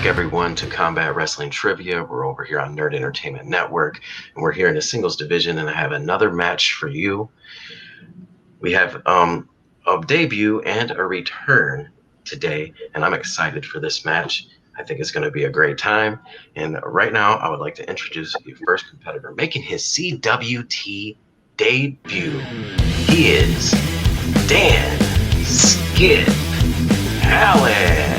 everyone to Combat Wrestling Trivia. We're over here on Nerd Entertainment Network, and we're here in the singles division, and I have another match for you. We have a debut and a return today, and I'm excited for this match. I think it's going to be a great time. And right now, I would like to introduce your first competitor, making his CWT debut. He is Dan Skip Allen.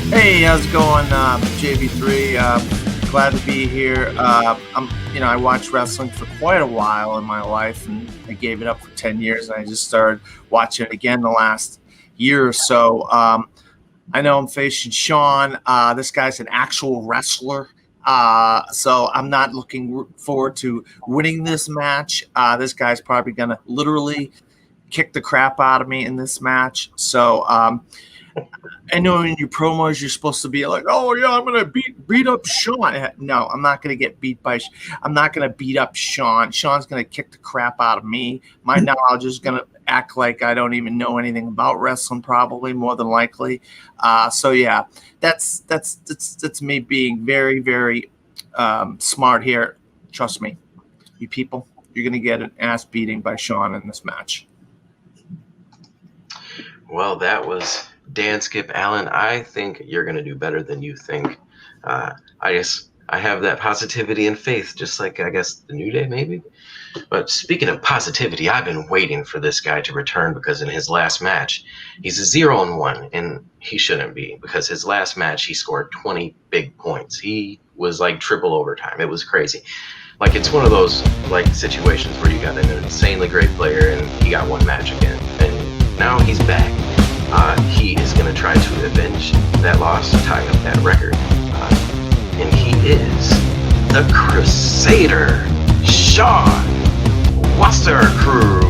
Hey, how's it going, JV3? Glad to be here. I watched wrestling for quite a while in my life, and I gave it up for 10 years, and I just started watching it again the last year or so. I know I'm facing Sean. This guy's an actual wrestler, so I'm not looking forward to winning this match. This guy's probably going to literally kick the crap out of me in this match. So I know in your promos you're supposed to be like, "Oh yeah, I'm gonna beat up Sean." No, I'm not gonna get beat by. I'm not gonna beat up Sean. Sean's gonna kick the crap out of me. My knowledge is gonna act like I don't even know anything about wrestling. Probably more than likely. So yeah, that's me being very very smart here. Trust me, you people, you're gonna get an ass beating by Sean in this match. Well, that was Dan Skip Allen. I think you're going to do better than you think. I have that positivity and faith, just like I guess the New Day maybe. But speaking of positivity, I've been waiting for this guy to return because in his last match, he's a 0-1, and he shouldn't be because his last match he scored 20 big points. He was like triple overtime. It was crazy. Like it's one of those like situations where you got an insanely great player and he got one match again, and now he's back. He is going to try to avenge that loss, tie up that record. And he is the Cruzader Sean Wasserkrug.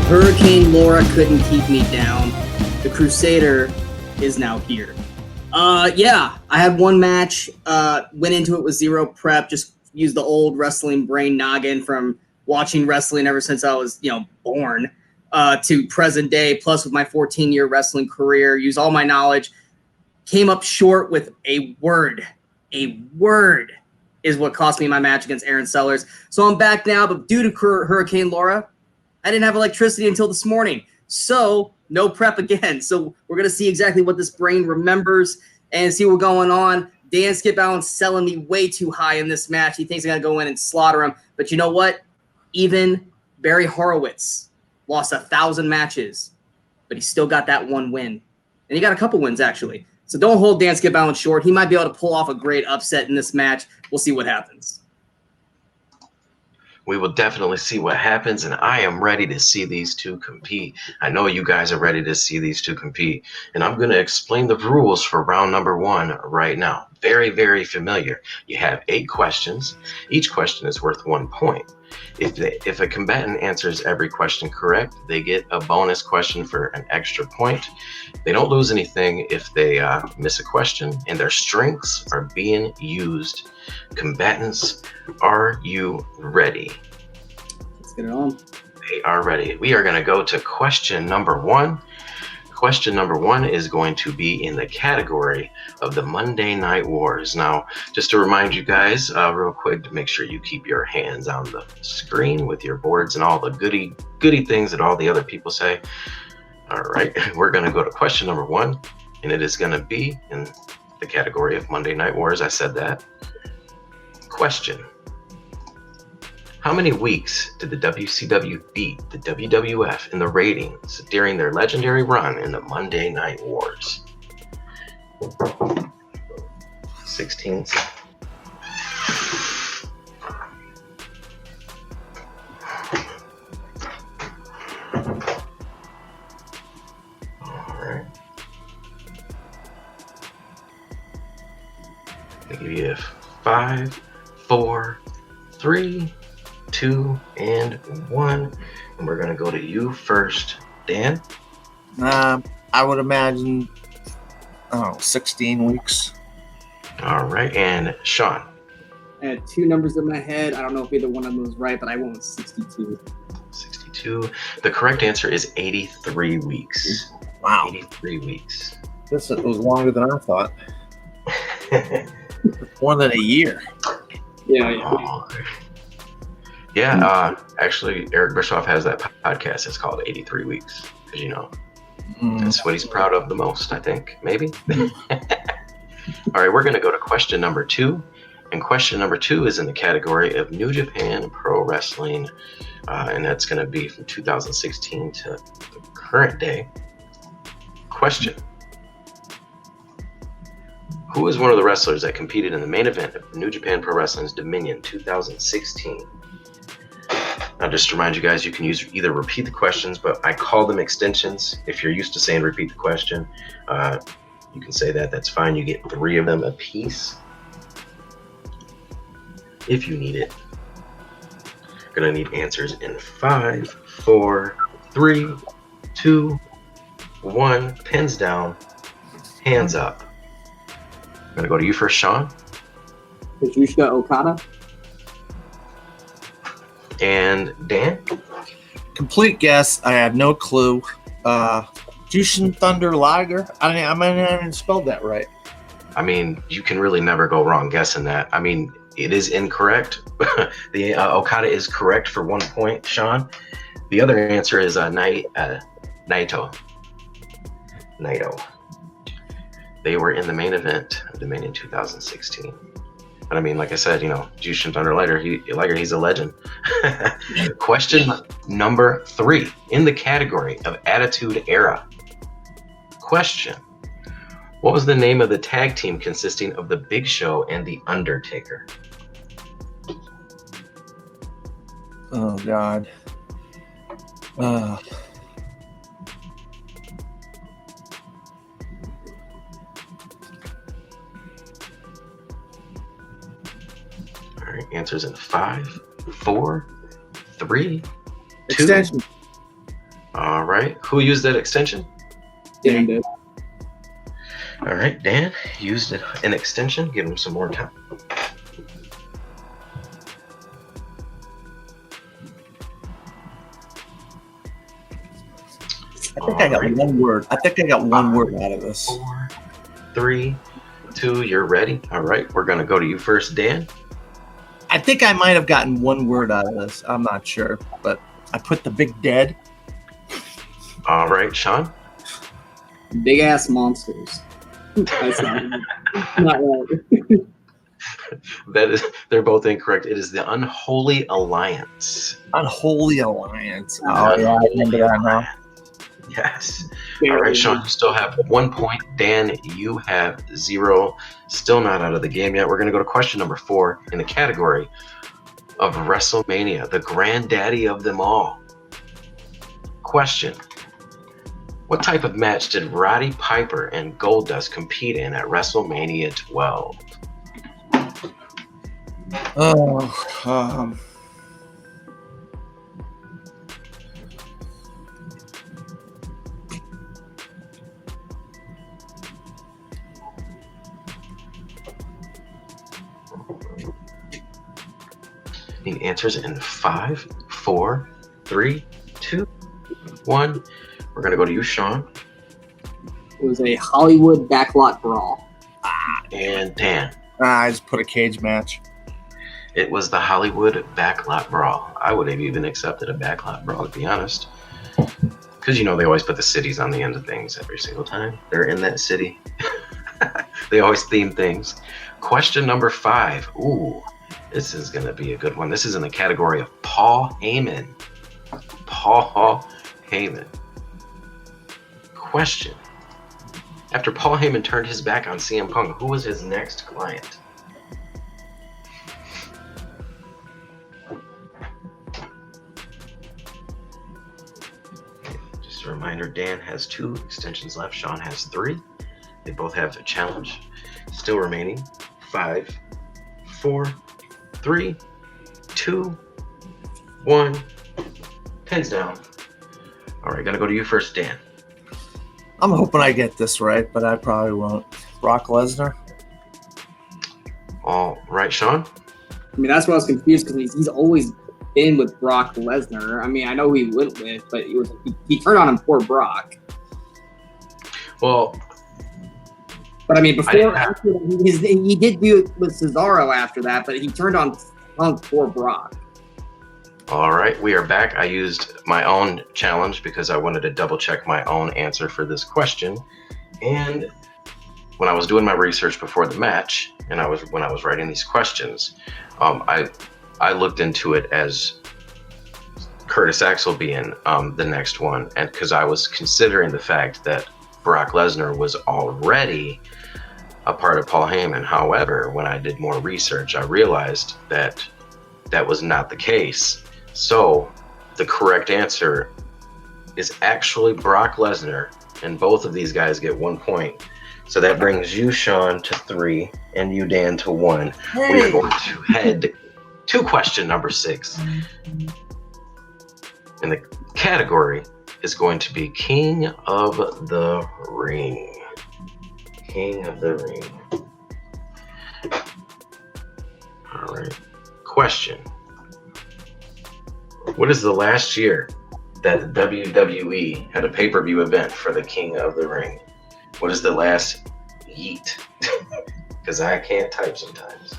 Hurricane Laura couldn't keep me down. The Cruzader is now here. I had one match, went into it with zero prep, just used the old wrestling brain noggin from watching wrestling ever since I was, born, to present day, plus with my 14-year wrestling career, use all my knowledge, came up short with a word. A word is what cost me my match against Aaron Sellers. So I'm back now, but due to Hurricane Laura, I didn't have electricity until this morning, so no prep again. So we're going to see exactly what this brain remembers and see what's going on. Dan Skip Allen's selling me way too high in this match. He thinks I'm going to go in and slaughter him. But you know what? Even Barry Horowitz lost 1,000 matches, but he still got that one win. And he got a couple wins, actually. So don't hold Dan Skip Allen short. He might be able to pull off a great upset in this match. We'll see what happens. We will definitely see what happens, and I am ready to see these two compete. I know you guys are ready to see these two compete, and I'm going to explain the rules for round number 1 right now. Very, very familiar. You have 8 questions. Each question is worth 1 point. If a combatant answers every question correct, they get a bonus question for an extra point. They don't lose anything if they miss a question, and their strengths are being used. Combatants, are you ready? Let's get it on. They are ready. We are going to go to question number 1. Question number 1 is going to be in the category of the Monday Night Wars. Now, just to remind you guys real quick to make sure you keep your hands on the screen with your boards and all the goody things that all the other people say. All right, we're going to go to question number 1, and it is going to be in the category of Monday Night Wars. I said that. Question. How many weeks did the WCW beat the WWF in the ratings during their legendary run in the Monday Night Wars? 16. All right. I'll give you 5, 4, 3, 2, and 1. And we're going to go to you first, Dan. I would imagine, 16 weeks. All right, and Sean. I had two numbers in my head. I don't know if either one of them was right, but I went with 62. 62. The correct answer is 83 weeks. Wow. 83 weeks. This was longer than I thought. More than a year. Yeah. Yeah, actually, Eric Bischoff has that podcast. It's called 83 Weeks. Because, that's what he's proud of the most, I think. Maybe. All right, we're going to go to question number 2. And question number 2 is in the category of New Japan Pro Wrestling. And that's going to be from 2016 to the current day. Question. Who is one of the wrestlers that competed in the main event of New Japan Pro Wrestling's Dominion 2016? Now, just to remind you guys, you can either repeat the questions, but I call them extensions. If you're used to saying repeat the question, you can say that. That's fine. You get 3 of them apiece if you need it. Gonna need answers in 5, 4, 3, 2, 1. Pens down, hands up. I'm gonna go to you first, Sean. Kazuchika Okada. And Dan. Complete guess. I have no clue. Jushin Thunder Liger. I might not even spelled that right. I mean, you can really never go wrong guessing that. I mean, it is incorrect. The Okada is correct for 1 point, Sean. The other answer is Naito. They were in the main event of Dominion 2016. But I mean, like I said, Jushin Thunder Liger, he's a legend. Question number 3 in the category of Attitude Era. Question. What was the name of the tag team consisting of The Big Show and The Undertaker? Oh, God. All right, answers in 5, 4, 3, 2. Extension. All right, who used that extension? Dan did. All right, Dan used an extension. Give him some more time. I think I got one word. I think I got one word out of this. 4, 3, 2. You're ready. All right, we're gonna go to you first, Dan. I think I might have gotten one word out of this. I'm not sure, but I put the Big Dead. All right, Sean. Big ass monsters. That's not right. They're both incorrect. It is the Unholy Alliance. Unholy Alliance. Oh, yeah, I remember that now. Yes. All right, Sean, you still have 1 point. Dan, you have 0. Still not out of the game yet. We're going to go to question number 4 in the category of WrestleMania, the granddaddy of them all. Question. What type of match did Roddy Piper and Goldust compete in at WrestleMania 12? Need answers in 5, 4, 3, 2, 1. We're going to go to you, Sean. It was a Hollywood backlot brawl. And Dan. I just put a cage match. It was the Hollywood backlot brawl. I would have even accepted a backlot brawl, to be honest. Because, they always put the cities on the end of things every single time they're in that city. They always theme things. Question number 5. Ooh, this is going to be a good one. This is in the category of Paul Heyman. Paul Heyman. Question. After Paul Heyman turned his back on CM Punk, who was his next client? Just a reminder, Dan has 2 extensions left. Sean has 3. They both have a challenge still remaining. 5, 4, 3, 2, 1. Pins down. All right, gonna go to you first, Dan. I'm hoping I get this right, but I probably won't. Brock Lesnar. All right, Sean. I mean, that's why I was confused because he's always been with Brock Lesnar. I mean, I know who he went with, but he turned on him for Brock. Well, but I mean, after he did do it with Cesaro after that, but he turned on Punk for Brock. all right, we are back. I used my own challenge because I wanted to double check my own answer for this question. And when I was doing my research before the match, and when I was writing these questions, I looked into it as Curtis Axel being the next one, and because I was considering the fact that Brock Lesnar was already a part of Paul Heyman. However, when I did more research, I realized that that was not the case. So the correct answer is actually Brock Lesnar, and both of these guys get 1 point. So that brings you, Sean, to 3, and you, Dan, to 1. Hey. We are going to head to question number 6. And the category is going to be King of the Ring. King of the Ring. All right. Question. What is the last year that WWE had a pay-per-view event for the King of the Ring? What is the last yeet? Because I can't type sometimes.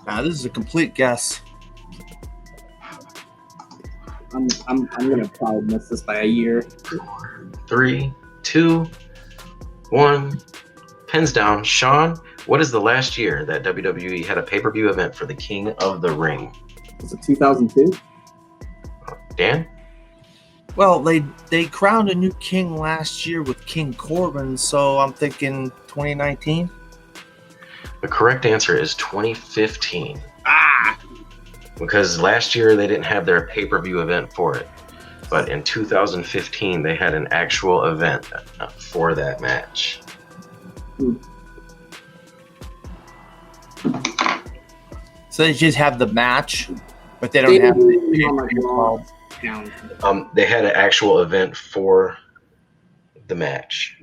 Now, this is a complete guess. I'm gonna probably miss this by a year. 3, 2, 1. Pins down. Sean, what is the last year that WWE had a pay-per-view event for the King of the Ring? Was it 2002? Dan? Well, they crowned a new king last year with King Corbin, so I'm thinking 2019. The correct answer is 2015. Ah! Because last year they didn't have their pay-per-view event for it. But in 2015, they had an actual event for that match. So they just have the match, but they don't have the They had an actual event for the match.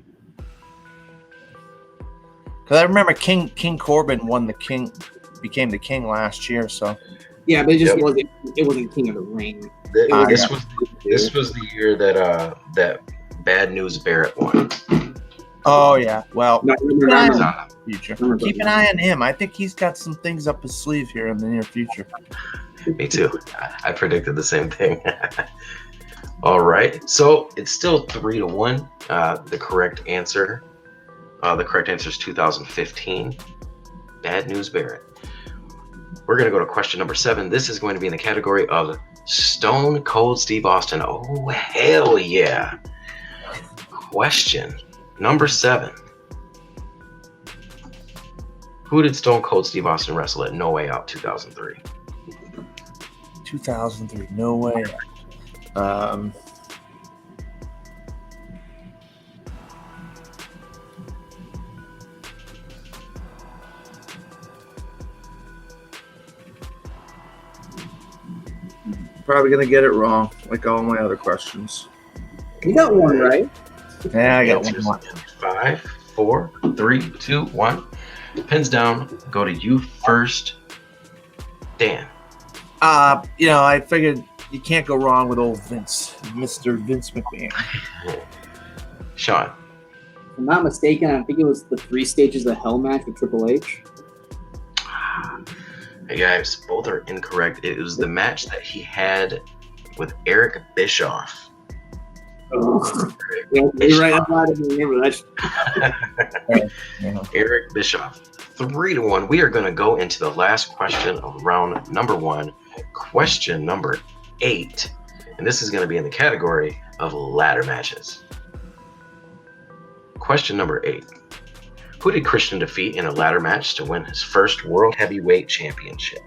Because I remember King Corbin became the king last year. So yeah, but it wasn't King of the Ring. This was the year that Bad News Barrett won. Oh yeah, well, keep an eye on the future. Keep an eye on him. I think he's got some things up his sleeve here in the near future. Me too. I predicted the same thing. All right, so it's still 3-1. The correct answer is 2015. Bad News Barrett. We're gonna go to question number 7. This is going to be in the category of Stone Cold Steve Austin. Oh hell yeah! Question number 7. Who did Stone Cold Steve Austin wrestle at No Way Out 2003? 2003, No Way Out. Probably gonna get it wrong, like all my other questions. You got one right. Yeah, I got one. 5, 4, 3, 2, 1. Pins down. Go to you first, Dan. I figured you can't go wrong with old Vince, Mr. Vince McMahon. Sean. If I'm not mistaken, I think it was the 3 stages of hell match with Triple H. Hey guys, both are incorrect. It was the match that he had with Eric Bischoff. Oh. Yeah, you're right. I didn't remember that. Eric Bischoff. 3-1. We are going to go into the last question of round number 1. Question number 8. And this is going to be in the category of ladder matches. Question number 8. Who did Christian defeat in a ladder match to win his first World Heavyweight Championship?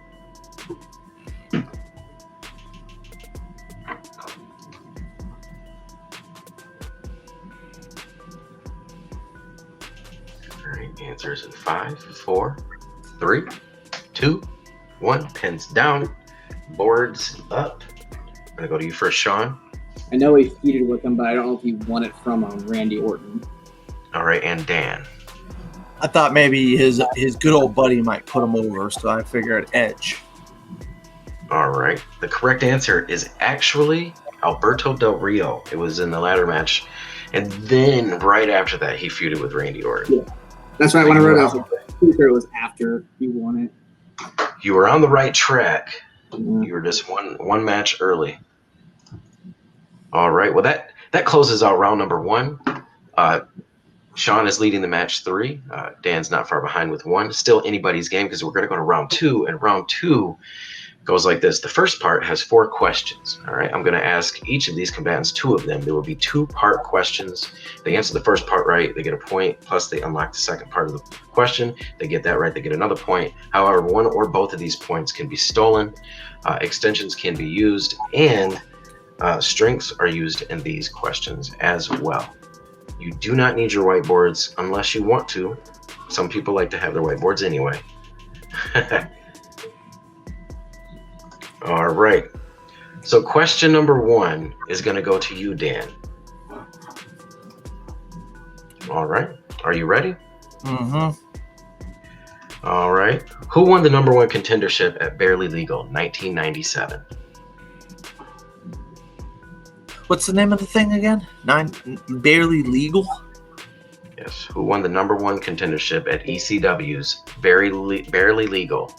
All right, answers in 5, 4, 3, 2, 1. Pens down, boards up. I'm gonna go to you first, Sean. I know he feuded with him, but I don't know if he won it from Randy Orton. All right, and Dan. I thought maybe his good old buddy might put him over, so I figured Edge. All right. The correct answer is actually Alberto Del Rio. It was in the ladder match. And then right after that, he feuded with Randy Orton. Yeah. That's right. When I wrote it, I was pretty sure it was after he won it. You were on the right track. You were just one match early. All right. Well, that closes out round number 1. Sean is leading the match 3. Dan's not far behind with 1. Still anybody's game because we're going to go to round 2. And round 2 goes like this. The first part has 4 questions. All right. I'm going to ask each of these combatants 2 of them. There will be 2-part questions. They answer the first part right, they get a point. Plus, they unlock the second part of the question. They get that right, they get another point. However, one or both of these points can be stolen. Extensions can be used, and strengths are used in these questions as well. You do not need your whiteboards unless you want to. Some people like to have their whiteboards anyway. All right. So question number 1 is going to go to you, Dan. All right. Are you ready? Mm-hmm. All right. Who won the number 1 contendership at Barely Legal 1997? What's the name of the thing again? Barely Legal? Yes. Who won the number 1 contendership at ECW's Barely Legal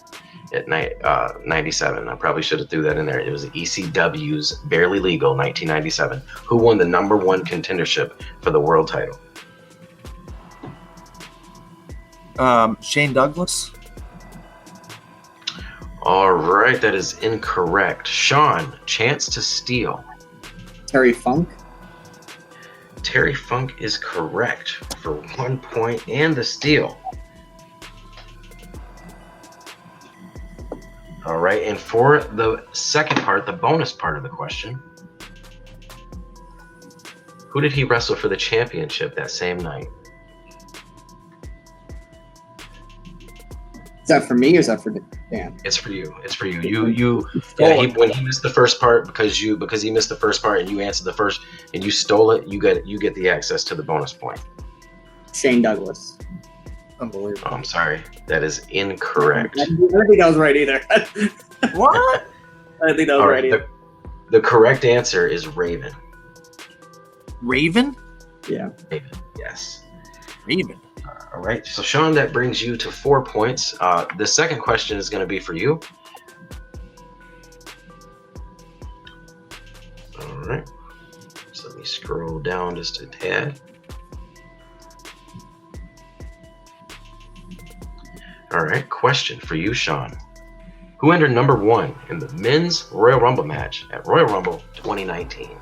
at 97? I probably should have threw that in there. It was ECW's Barely Legal 1997. Who won the number 1 contendership for the world title? Shane Douglas? All right. That is incorrect. Sean, chance to steal. Terry Funk? Terry Funk is correct for 1 point and the steal. All right, and for the second part, the bonus part of the question, who did he wrestle for the championship that same night? Is that for me or is that for Dan? It's for you. It's for you. When he missed the first part because he missed the first part and you answered the first and you stole it, you get the access to the bonus point. Shane Douglas. Unbelievable. Oh, I'm sorry. That is incorrect. I don't think that was right either. What? I don't think that was right either. The correct answer is Raven. Raven? Yeah. Raven, yes. Raven. All right. So, Sean, that brings you to 4 points. The second question is going to be for you. All right. So let me scroll down just a tad. All right. Question for you, Sean. Who entered number 1 in the men's Royal Rumble match at Royal Rumble 2019?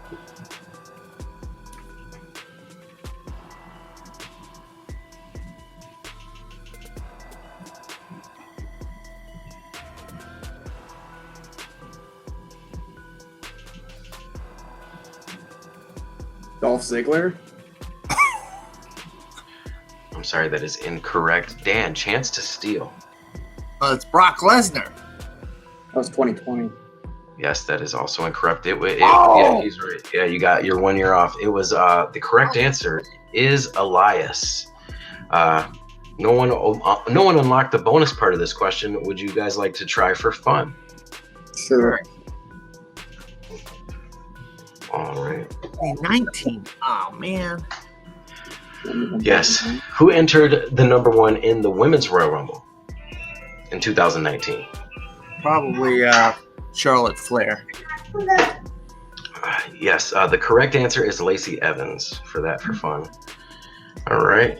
Dolph Ziggler? I'm sorry, that is incorrect. Dan, chance to steal. It's Brock Lesnar. That was 2020. Yes, that is also incorrect. Yeah, he's right. Yeah, you got your 1 year off. It was the correct answer is Elias. No one unlocked the bonus part of this question. Would you guys like to try for fun? Sure. All right. 19. Oh man. Yes. Who entered the number 1 in the women's Royal Rumble in 2019? Probably Charlotte Flair. Yes. The correct answer is Lacey Evans for fun. All right.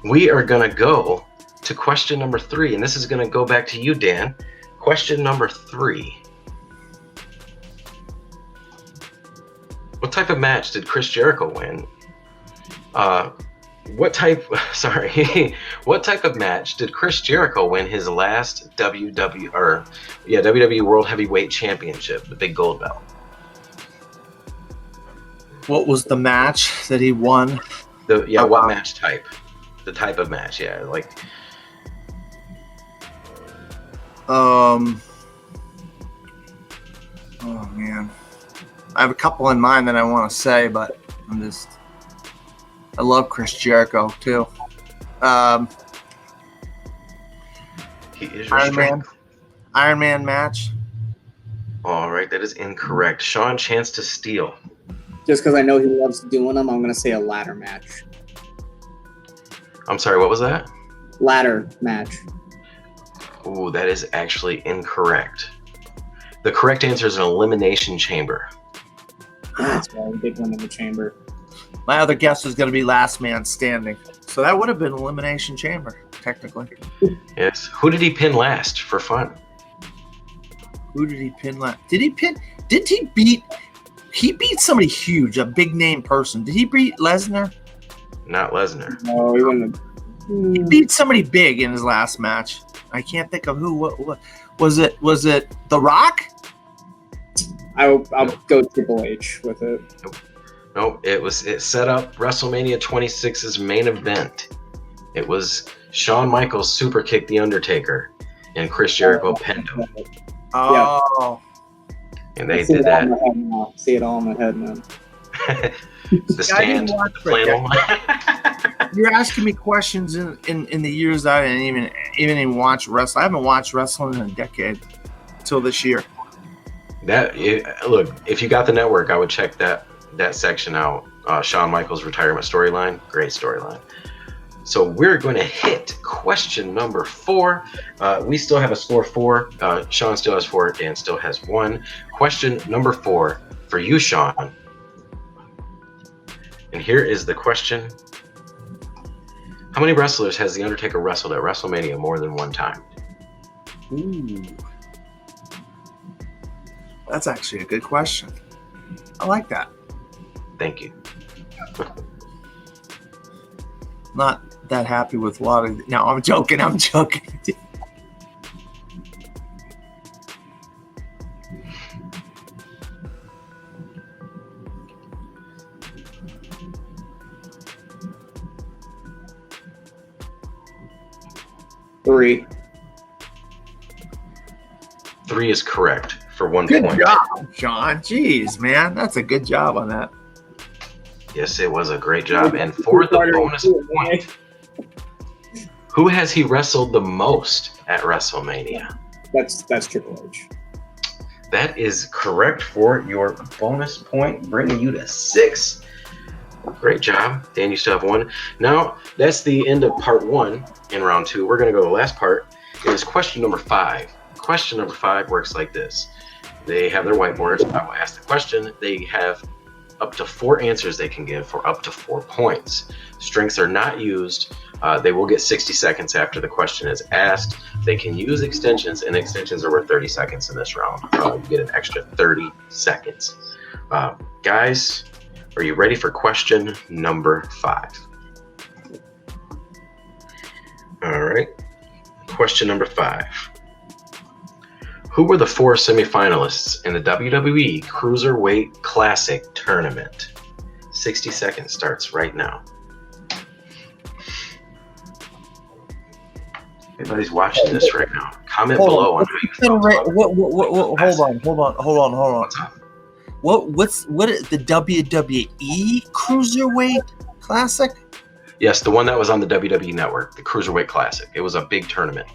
We are going to go to question number 3, and this is going to go back to you, Dan. Question number 3. What type of match did Chris Jericho win? What type of match did Chris Jericho win his last WWE World Heavyweight Championship, the big gold belt? What was the match that he won? What match type? The type of match, yeah. Like, Oh man, I have a couple in mind that I want to say, but I love Chris Jericho too. he is your strength. Iron Man match. All right, that is incorrect. Sean, chance to steal. Just because I know he loves doing them, I'm going to say a ladder match. I'm sorry, what was that? Ladder match. Ooh, that is actually incorrect. The correct answer is an elimination chamber. That's why we did one in the chamber. My other guess was going to be Last Man Standing, so that would have been Elimination Chamber technically. Yes. Who did he pin last for fun? Who did he pin last? Did he beat? He beat somebody huge, a big name person. Did he beat Lesnar? Not Lesnar. No, he wouldn't have. He beat somebody big in his last match. I can't think of who. What was it? Was it The Rock? I'll go Triple H with it. Nope. It set up WrestleMania 26's main event. It was Shawn Michaels super kicked The Undertaker, and Chris Jericho pinned him. Oh. And they did that. See it all in my head now. The stand, the flannel. You're asking me questions in the years that I didn't even watch wrestling. I haven't watched wrestling in a decade until this year. Look, if you got the network, I would check that section out. Shawn Michaels' retirement storyline, great storyline. So we're going to hit question number 4. We still have a score 4. Sean still has 4. Dan still has 1. Question number 4 for you, Sean. And here is the question. How many wrestlers has The Undertaker wrestled at WrestleMania more than one time? Ooh. That's actually a good question. I like that. Thank you. Not that happy with a lot of... No, I'm joking. Three. 3 is correct for 1 Good point. job, John. Jeez, man. That's a good job on that. Yes, it was a great job. And for the bonus point, who has he wrestled the most at WrestleMania? That's Triple H. That is correct for your bonus point, bringing you to 6. Great job. Dan, you still have 1. Now, that's the end of part 1 in round 2. We're going to go to the last part. It is question number 5. Question number 5 works like this. They have their whiteboards. I will ask the question. They have up to 4 answers they can give for up to 4 points. Strengths are not used. They will get 60 seconds after the question is asked. They can use extensions, and extensions are worth 30 seconds in this round. You get an extra 30 seconds. Guys, are you ready for question number 5? All right. Question number 5. Who were the 4 semifinalists in the WWE Cruiserweight Classic tournament? 60 seconds starts right now. Everybody's watching this right now. Comment below on how you feel. Hold on. What is the WWE Cruiserweight Classic? Yes, the one that was on the WWE Network, the Cruiserweight Classic. It was a big tournament.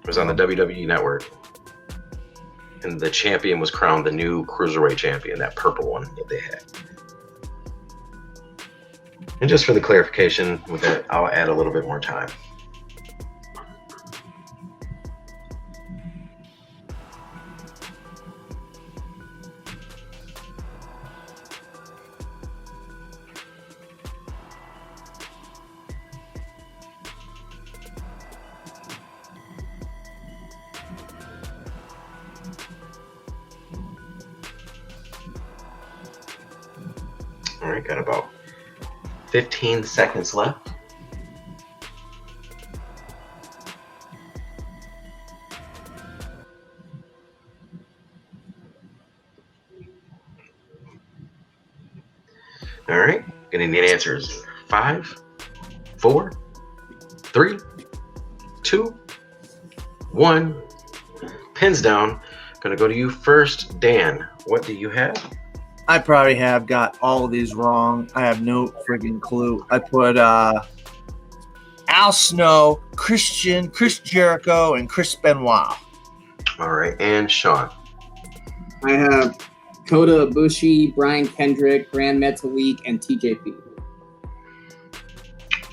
It was on the WWE Network. And the champion was crowned the new Cruiserweight champion, that purple one that they had. And just for the clarification with that, I'll add a little bit more time. All right, got about 15 seconds left. All right, gonna need answers. 5, 4, 3, 2, 1. Pins down. Gonna go to you first, Dan. What do you have? I probably have got all of these wrong. I have no friggin' clue. I put Al Snow, Chris Jericho, and Chris Benoit. All right, and Sean. I have Kota Ibushi, Brian Kendrick, Grand Metalik, and TJP.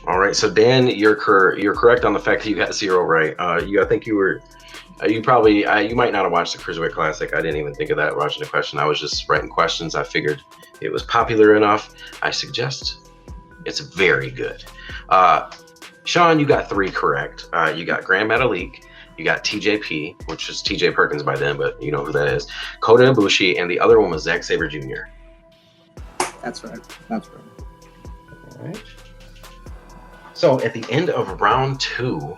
All right, so Dan, you're correct on the fact that you got 0 right. I think you were. You might not have watched the Cruiserweight Classic. I didn't even think of that watching the question. I was just writing questions. I figured it was popular enough. I suggest it's very good. Sean, you got 3 correct. You got Grand Metalik, you got TJP, which is TJ Perkins by then, but you know who that is. Kota Ibushi, and the other one was Zack Sabre Jr. That's right. That's right. All right. So at the end of round 2,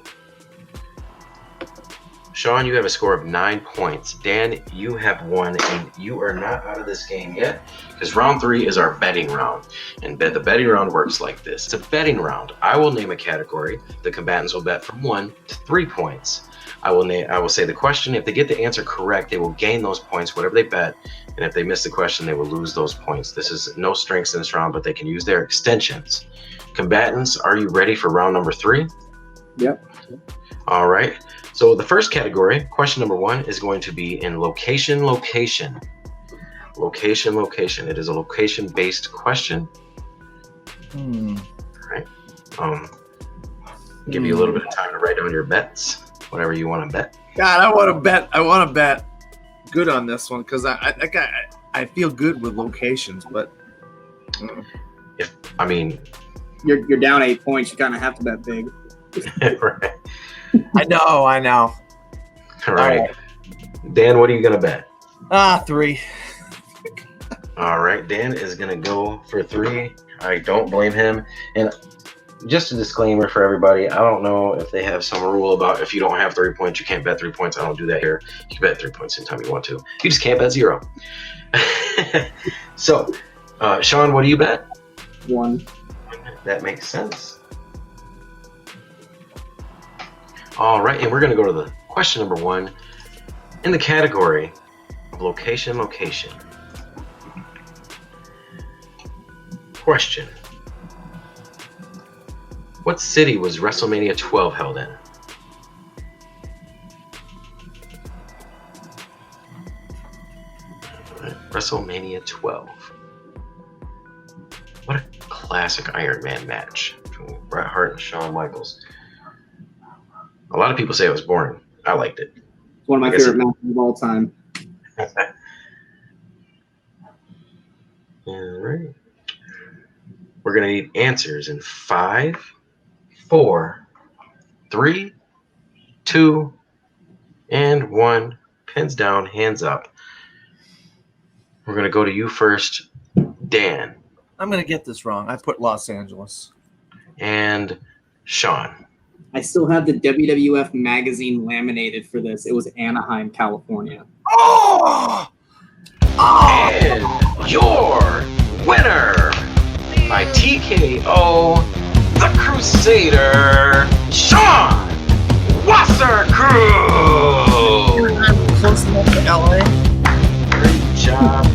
Sean, you have a score of 9 points. Dan, you have 1, and you are not out of this game yet, because round 3 is our betting round. And the betting round works like this. It's a betting round. I will name a category. The combatants will bet from 1 to 3 points. I will say the question. If they get the answer correct, they will gain those points, whatever they bet. And if they miss the question, they will lose those points. This is no strengths in this round, but they can use their extensions. Combatants, are you ready for round number 3? Yep. All right. So the first category, question number 1, is going to be in location. Location. It is a location-based question. All right. Give you a little bit of time to write down your bets, whatever you want to bet. God, I want to bet good on this one because I feel good with locations, but You're down 8 points. You kind of have to bet big. Right. I know. All right. Dan, what are you going to bet? 3. All right. Dan is going to go for 3. I don't blame him. And just a disclaimer for everybody. I don't know if they have some rule about if you don't have 3 points, you can't bet 3 points. I don't do that here. You can bet 3 points anytime you want to. You just can't bet 0. So, Sean, what do you bet? 1. That makes sense. All right, and we're going to go to the question number 1 in the category of location. Question. What city was WrestleMania 12 held in? WrestleMania 12. What a classic Iron Man match between Bret Hart and Shawn Michaels. A lot of people say it was boring. I liked it. It's one of my favorite matches of all time. All right. We're going to need answers in 5, 4, 3, 2, and 1. Pins down, hands up. We're going to go to you first, Dan. I'm going to get this wrong. I put Los Angeles. And Sean. I still have the WWF magazine laminated for this. It was Anaheim, California. Oh! And your winner by TKO, the Crusader, Sean Wasserkrug. I'm close enough to LA. Great job.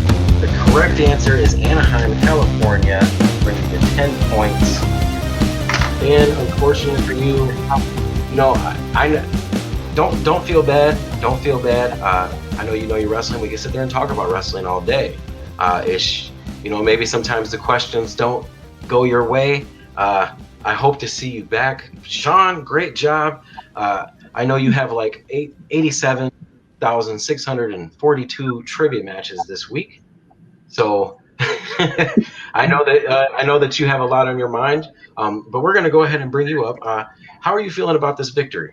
The correct answer is Anaheim, California, bringing you 10 points. And unfortunately for you, I don't feel bad. Don't feel bad. I know you know your wrestling. We can sit there and talk about wrestling all day. Maybe sometimes the questions don't go your way. I hope to see you back. Sean, great job. I know you have like 87,642 trivia matches this week. So I know that you have a lot on your mind. But we're going to go ahead and bring you up. How are you feeling about this victory?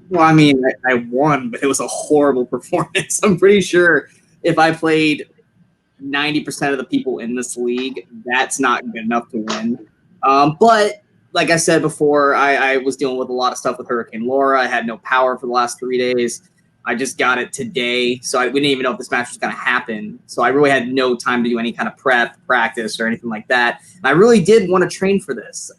Well, I mean, I won, but it was a horrible performance. I'm pretty sure if I played 90% of the people in this league, that's not good enough to win. But like I said before, I was dealing with a lot of stuff with Hurricane Laura. I had no power for the last 3 days. I just got it today, so we didn't even know if this match was going to happen. So I really had no time to do any kind of practice, or anything like that. And I really did want to train for this.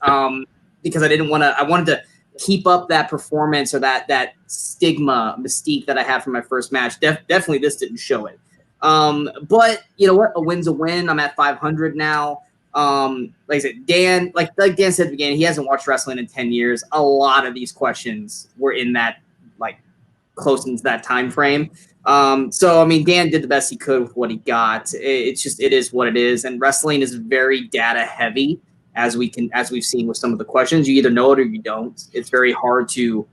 because I didn't want to. I wanted to keep up that performance or that mystique that I had from my first match. Definitely, this didn't show it. But you know what? A win's a win. I'm at 500 now. Like I said, Dan, like Dan said at the beginning, he hasn't watched wrestling in 10 years. A lot of these questions were in that, like, close into that time frame. So I mean, Dan did the best he could with what he got. It is what it is, and wrestling is very data heavy, as we've seen with some of the questions. You either know it or you don't. It's very hard to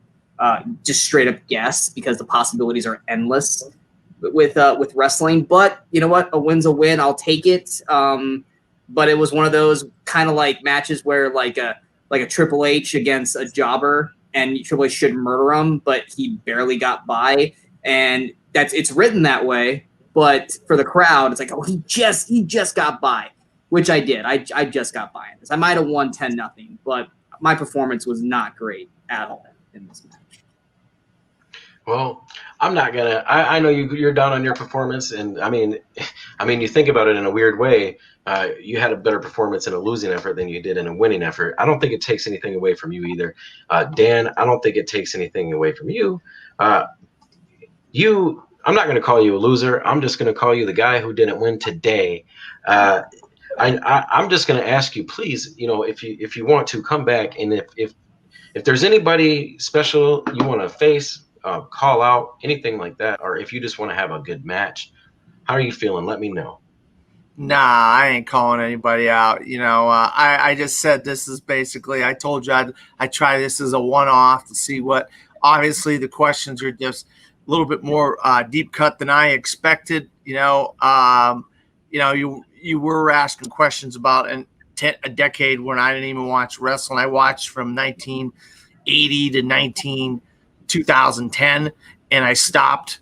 just straight up guess because the possibilities are endless with wrestling. But you know what? A win's a win. I'll take it. But it was one of those kind of like matches where like a Triple H against a jobber, and Triple H should murder him, but he barely got by, and it's written that way. But for the crowd, it's like, oh, he just got by, which I did. I just got by in this. I might have won 10-0, but my performance was not great at all in this match. Well, I'm not gonna. I know you're down on your performance, and I mean, you think about it in a weird way. You had a better performance in a losing effort than you did in a winning effort. I don't think it takes anything away from you either, Dan. I don't think it takes anything away from you. I'm not going to call you a loser. I'm just going to call you the guy who didn't win today. I'm just going to ask you, please, if you want to come back, and if there's anybody special you want to face, call out, anything like that, or if you just want to have a good match, how are you feeling? Let me know. Nah, I ain't calling anybody out. I just said this is basically, I told you I try this as a one-off to see what, obviously the questions are just a little bit more deep cut than I expected. You were asking questions about a decade when I didn't even watch wrestling. I watched from 1980 to 2010, and I stopped,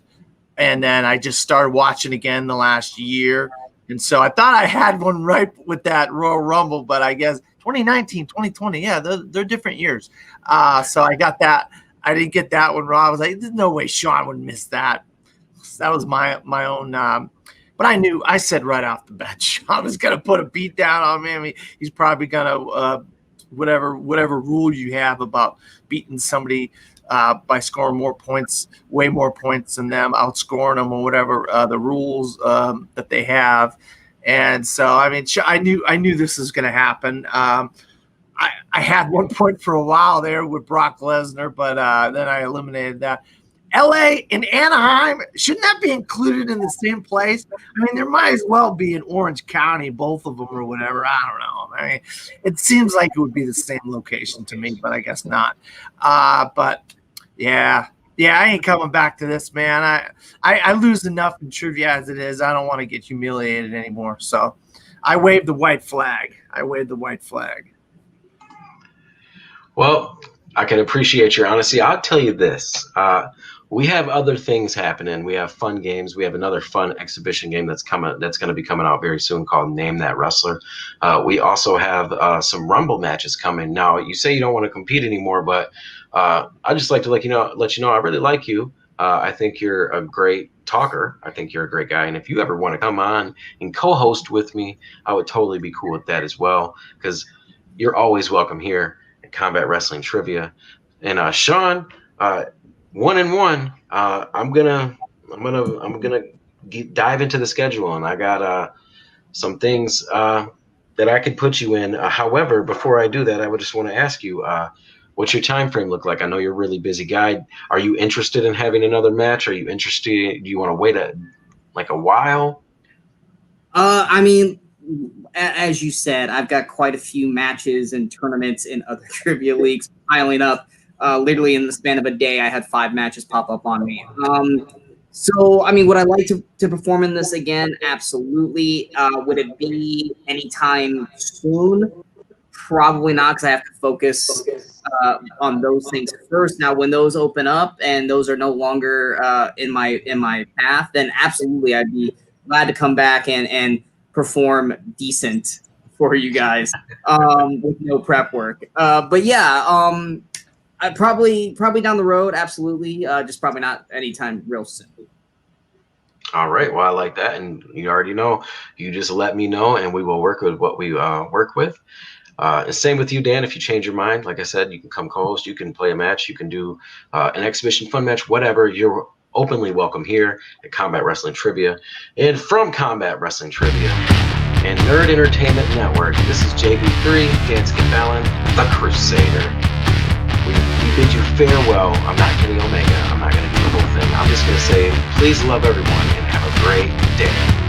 and then I just started watching again the last year. And so I thought I had one right with that Royal Rumble, but I guess 2019, 2020, yeah, they're different years. So I got that. I didn't get that one wrong. I was like, there's no way Sean would miss that. That was my own. But I said right off the bat, Sean was going to put a beat down on me. I mean, he's probably going to, whatever rule you have about beating somebody by scoring more points, way more points than them, outscoring them, or whatever the rules that they have. And so, I mean, I knew this was going to happen. I had 1 point for a while there with Brock Lesnar, but then I eliminated that. LA and Anaheim, shouldn't that be included in the same place? I mean, there might as well be in Orange County, both of them, or whatever. I don't know. I mean, it seems like it would be the same location to me, but I guess not. But yeah, I ain't coming back to this, man. I lose enough in trivia as it is. I don't want to get humiliated anymore. So I waved the white flag. Well, I can appreciate your honesty. I'll tell you this. We have other things happening. We have fun games. We have another fun exhibition game that's going to be coming out very soon called Name That Wrestler. We also have some Rumble matches coming. Now, you say you don't want to compete anymore, but I just like to let you know I really like you. I think you're a great talker. I think you're a great guy. And if you ever want to come on and co-host with me, I would totally be cool with that as well, because you're always welcome here at Combat Wrestling Trivia. And Sean, 1-1. I'm gonna dive into the schedule, and I got some things that I could put you in. However, before I do that, I would just want to ask you, what's your time frame look like? I know you're a really busy guy. Are you interested in having another match? Are you interested? Do you want to wait a while? I mean, as you said, I've got quite a few matches and tournaments in other trivia leagues piling up. Literally in the span of a day, I had 5 matches pop up on me. So, I mean, would I like to perform in this again? Absolutely. Would it be anytime soon? Probably not, because I have to focus on those things first. Now, when those open up and those are no longer in my path, then absolutely, I'd be glad to come back and perform decent for you guys with no prep work. But yeah, I probably down the road, absolutely. Just probably not anytime real soon. All right. Well, I like that, and you already know. You just let me know, and we will work with what we work with. Same with you, Dan. If you change your mind, like I said, you can come co-host, you can play a match, you can do an exhibition fun match, whatever. You're openly welcome here at Combat Wrestling Trivia. And from Combat Wrestling Trivia and Nerd Entertainment Network, this is JB3, Dan Skip Allen, the Crusader. We bid you farewell. I'm not Kenny Omega. I'm not going to do the whole thing. I'm just going to say, please love everyone and have a great day.